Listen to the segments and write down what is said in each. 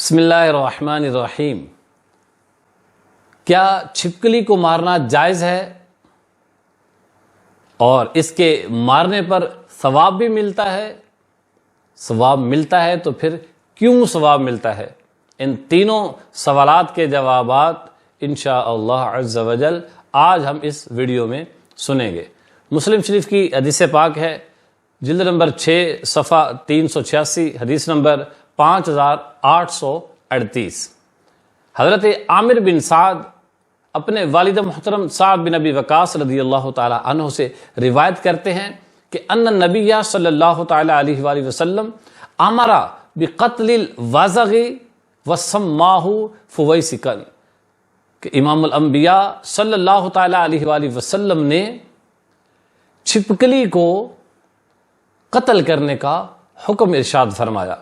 بسم اللہ الرحمن الرحیم۔ کیا چھپکلی کو مارنا جائز ہے اور اس کے مارنے پر ثواب بھی ملتا ہے؟ ثواب ملتا ہے تو پھر کیوں ثواب ملتا ہے؟ ان تینوں سوالات کے جوابات انشاءاللہ عز و جل آج ہم اس ویڈیو میں سنیں گے۔ مسلم شریف کی حدیث پاک ہے، جلد نمبر 6 صفحہ 386، حدیث نمبر 5838۔ حضرت عامر بن سعد اپنے والد محترم سعد بن ابی وقاص رضی اللہ تعالی عنہ سے روایت کرتے ہیں کہ ان النبی صلی اللہ تعالی علیہ وآلہ وسلم امر بقتل الوازغ وسماہ فویسقا، کہ امام الانبیاء صلی اللہ تعالی علیہ وآلہ وسلم نے چھپکلی کو قتل کرنے کا حکم ارشاد فرمایا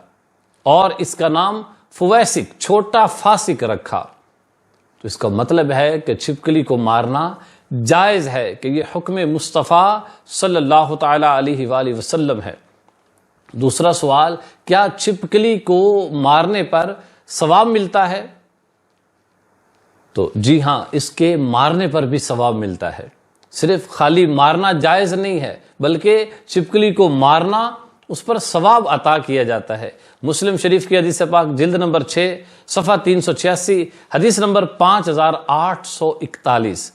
اور اس کا نام فویسق، چھوٹا فاسق رکھا۔ تو اس کا مطلب ہے کہ چھپکلی کو مارنا جائز ہے، کہ یہ حکم مصطفیٰ صلی اللہ تعالی علیہ وآلہ وسلم ہے۔ دوسرا سوال، کیا چھپکلی کو مارنے پر ثواب ملتا ہے؟ تو جی ہاں، اس کے مارنے پر بھی ثواب ملتا ہے۔ صرف خالی مارنا جائز نہیں ہے، بلکہ چھپکلی کو مارنا اس پر ثواب عطا کیا جاتا ہے۔ مسلم شریف کی حدیث پاک جلد نمبر 6 صفحہ 386، حدیث نمبر 5841۔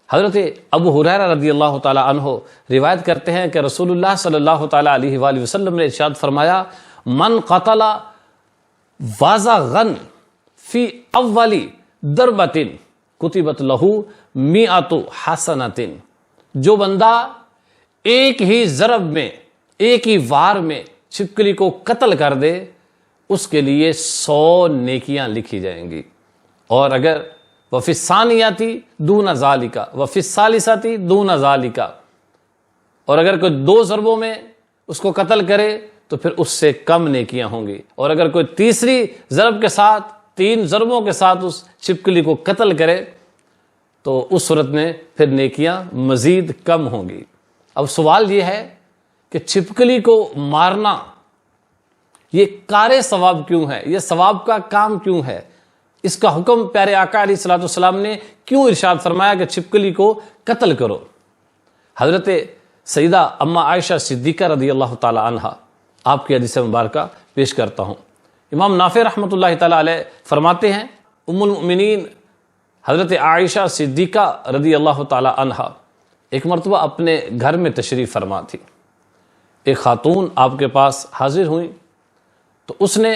حضرت ابو ہریرہ رضی اللہ تعالی عنہ روایت کرتے ہیں کہ رسول اللہ صلی اللہ تعالی علیہ وآلہ وسلم نے ارشاد فرمایا، من قتل وازغا فی اول ضربۃ کتبت لہ 100 حسنۃ، جو بندہ ایک ہی ضرب میں، ایک ہی وار میں چھپکلی کو قتل کر دے، اس کے لیے 100 نیکیاں لکھی جائیں گی۔ اور اگر وفی الثانیۃ دون ذالک وفی الثالثۃ دون ذالک، اور اگر کوئی 2 ضربوں میں اس کو قتل کرے تو پھر اس سے کم نیکیاں ہوں گی، اور اگر کوئی تیسری ضرب کے ساتھ، 3 ضربوں کے ساتھ اس چھپکلی کو قتل کرے تو اس صورت میں پھر نیکیاں مزید کم ہوں گی۔ اب سوال یہ ہے کہ چھپکلی کو مارنا یہ کار ثواب کیوں ہے؟ یہ ثواب کا کام کیوں ہے؟ اس کا حکم پیارے آقا علیہ الصلوۃ والسلام نے کیوں ارشاد فرمایا کہ چھپکلی کو قتل کرو؟ حضرت سیدہ اما عائشہ صدیقہ رضی اللہ تعالی عنہ، آپ کی حدیث مبارکہ پیش کرتا ہوں۔ امام نافع رحمۃ اللہ تعالی علیہ فرماتے ہیں، ام المؤمنین حضرت عائشہ صدیقہ رضی اللہ تعالی عنہ ایک مرتبہ اپنے گھر میں تشریف فرما تھی۔ ایک خاتون آپ کے پاس حاضر ہوئی تو اس نے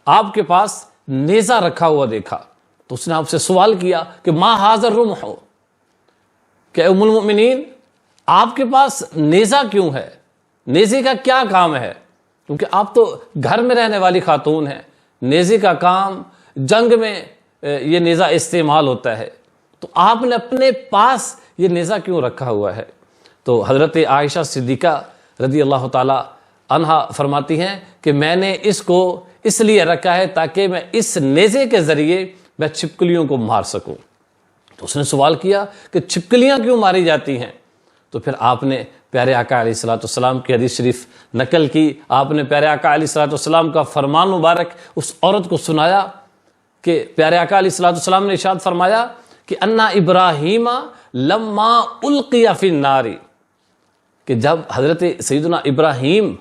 آپ کے پاس نیزہ رکھا ہوا دیکھا، تو اس نے آپ سے سوال کیا کہ ما ھذا الرمح، کہ ام المؤمنین آپ کے پاس نیزہ کیوں ہے؟ نیزے کا کیا کام ہے؟ کیونکہ آپ تو گھر میں رہنے والی خاتون ہیں، نیزے کا کام جنگ میں یہ نیزہ استعمال ہوتا ہے، تو آپ نے اپنے پاس یہ نیزہ کیوں رکھا ہوا ہے؟ تو حضرت عائشہ صدیقہ رضی اللہ تعالی عنہا فرماتی ہیں کہ میں نے اس کو اس لیے رکھا ہے تاکہ میں اس نیزے کے ذریعے میں چھپکلیوں کو مار سکوں۔ تو اس نے سوال کیا کہ چھپکلیاں کیوں ماری جاتی ہیں؟ تو پھر آپ نے پیارے آقا علیہ الصلوۃ والسلام کی حدیث شریف نقل کی۔ آپ نے پیارے آقا علیہ الصلوۃ والسلام کا فرمان مبارک اس عورت کو سنایا کہ پیارے آقا علیہ الصلوۃ والسلام نے ارشاد فرمایا کہ ان ابراہیم لما القی فی النار، کہ جب حضرت سیدنا ابراہیم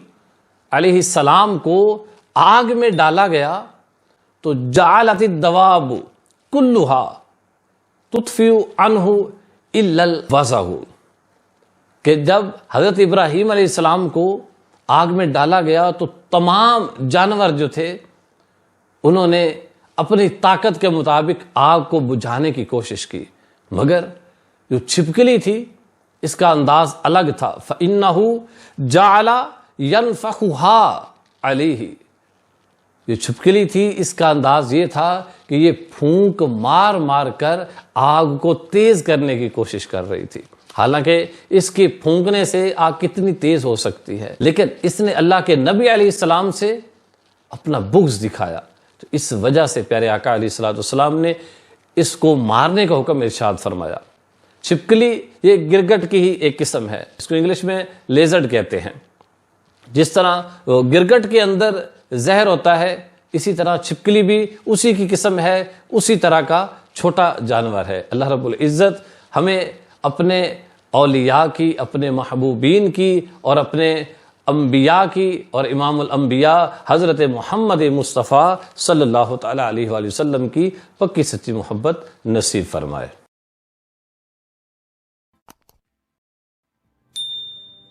علیہ السلام کو آگ میں ڈالا گیا تو جعلت الدواب کلها تطفئ عنہ الا الوزغ، کہ جب حضرت ابراہیم علیہ السلام کو آگ میں ڈالا گیا تو تمام جانور جو تھے انہوں نے اپنی طاقت کے مطابق آگ کو بجھانے کی کوشش کی، مگر جو چھپکلی تھی اس کا انداز الگ تھا۔ فَإِنَّهُ جَعَلَ يَنْفَخُهَا عَلَيْهِ، یہ چھپکلی تھی، اس کا انداز یہ تھا کہ یہ پھونک مار مار کر آگ کو تیز کرنے کی کوشش کر رہی تھی۔ حالانکہ اس کے پھونکنے سے آگ کتنی تیز ہو سکتی ہے، لیکن اس نے اللہ کے نبی علیہ السلام سے اپنا بغض دکھایا، تو اس وجہ سے پیارے آقا علیہ الصلوۃ والسلام نے اس کو مارنے کا حکم ارشاد فرمایا۔ چھپکلی یہ گرگٹ کی ہی ایک قسم ہے، اس کو انگلش میں لیزرڈ کہتے ہیں۔ جس طرح گرگٹ کے اندر زہر ہوتا ہے، اسی طرح چھپکلی بھی اسی کی قسم ہے، اسی طرح کا چھوٹا جانور ہے۔ اللہ رب العزت ہمیں اپنے اولیاء کی، اپنے محبوبین کی اور اپنے انبیاء کی اور امام الانبیاء حضرت محمد مصطفیٰ صلی اللہ تعالیٰ علیہ وآلہ وسلم کی پکی سچی محبت نصیب فرمائے۔